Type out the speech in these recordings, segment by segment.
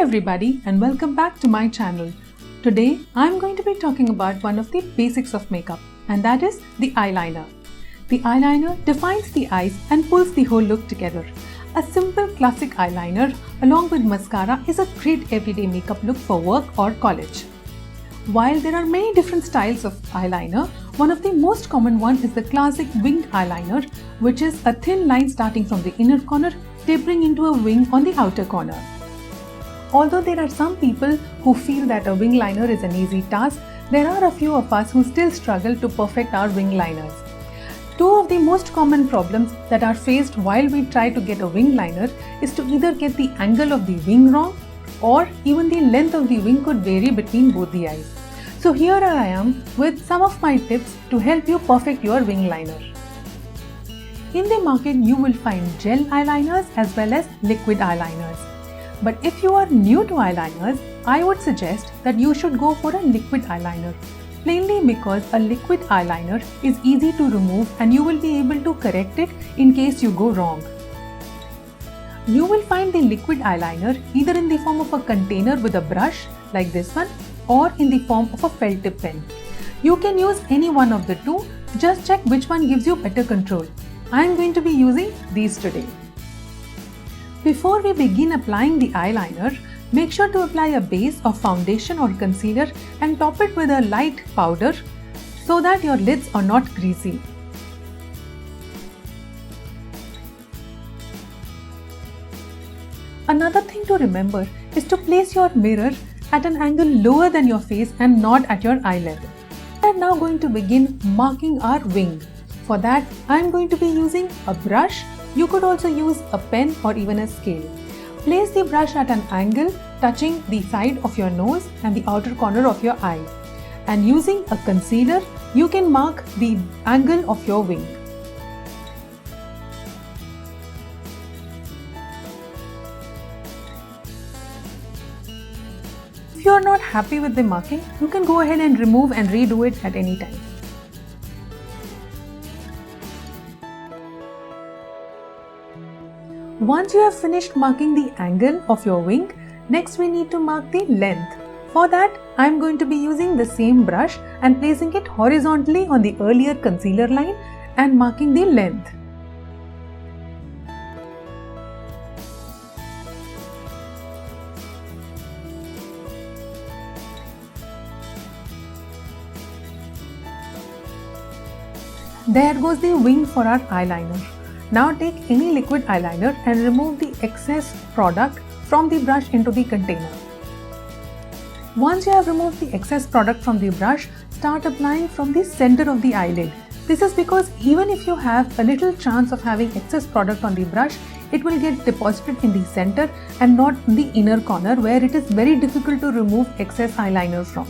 everybody and welcome back to my channel. Today I'm going to be talking about one of the basics of makeup, and that is the eyeliner. The eyeliner defines the eyes and pulls the whole look together. A simple classic eyeliner along with mascara is a great everyday makeup look for work or college. While there are many different styles of eyeliner, one of the most common one is the classic winged eyeliner, which is a thin line starting from the inner corner tapering into a wing on the outer corner. Although there are some people who feel that a wing liner is an easy task, there are a few of us who still struggle to perfect our wing liners. Two of the most common problems that are faced while we try to get a wing liner is to either get the angle of the wing wrong, or even the length of the wing could vary between both the eyes. So here I am with some of my tips to help you perfect your wing liner. In the market you will find gel eyeliners as well as liquid eyeliners. But if you are new to eyeliners, I would suggest that you should go for a liquid eyeliner, plainly because a liquid eyeliner is easy to remove and you will be able to correct it in case you go wrong. You will find the liquid eyeliner either in the form of a container with a brush like this one, or in the form of a felt tip pen. You can use any one of the two, just check which one gives you better control. I am going to be using these today. Before we begin applying the eyeliner, make sure to apply a base of foundation or concealer and top it with a light powder so that your lids are not greasy. Another thing to remember is to place your mirror at an angle lower than your face and not at your eye level. We are now going to begin marking our wing. For that, I am going to be using a brush. You could also use a pen or even a scale. Place the brush at an angle touching the side of your nose and the outer corner of your eye. And using a concealer, you can mark the angle of your wing. If you are not happy with the marking, you can go ahead and remove and redo it at any time. Once you have finished marking the angle of your wing, next we need to mark the length. For that, I am going to be using the same brush and placing it horizontally on the earlier concealer line and marking the length. There goes the wing for our eyeliner. Now take any liquid eyeliner and remove the excess product from the brush into the container. Once you have removed the excess product from the brush, start applying from the center of the eyelid. This is because even if you have a little chance of having excess product on the brush, it will get deposited in the center and not in the inner corner where it is very difficult to remove excess eyeliner from.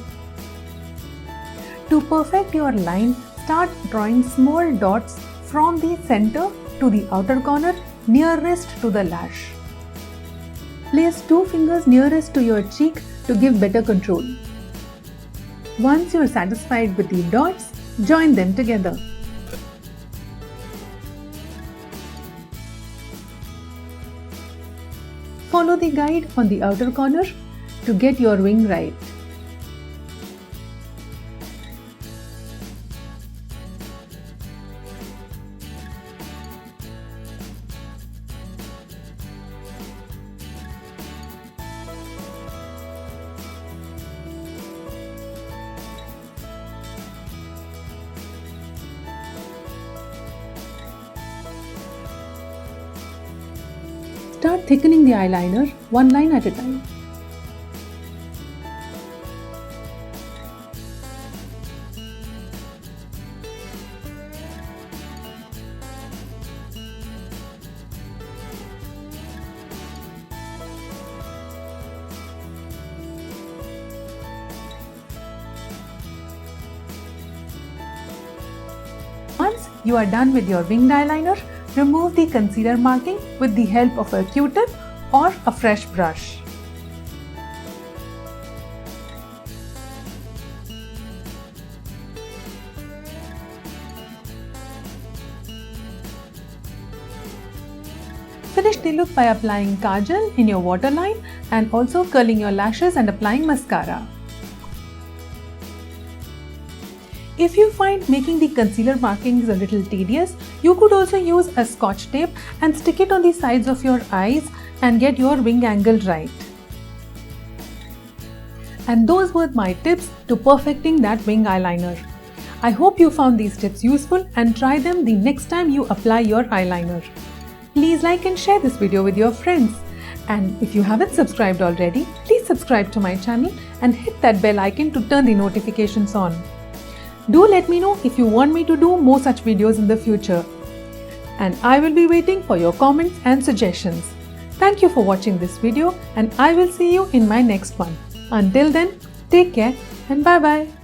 To perfect your line, start drawing small dots from the center to the outer corner nearest to the lash. Place two fingers nearest to your cheek to give better control. Once you are satisfied with the dots, join them together. Follow the guide on the outer corner to get your wing right. Start thickening the eyeliner one line at a time. Once you are done with your winged eyeliner, remove the concealer marking with the help of a Q-tip or a fresh brush. finish the look by applying kajal in your waterline and also curling your lashes and applying mascara. If you find making the concealer markings a little tedious, you could also use a scotch tape and stick it on the sides of your eyes and get your wing angle right. And those were my tips to perfecting that wing eyeliner. I hope you found these tips useful and try them the next time you apply your eyeliner. Please like and share this video with your friends. And if you haven't subscribed already, please subscribe to my channel and hit that bell icon to turn the notifications on. Do let me know if you want me to do more such videos in the future. And I will be waiting for your comments and suggestions. Thank you for watching this video and I will see you in my next one. Until then, take care and bye-bye.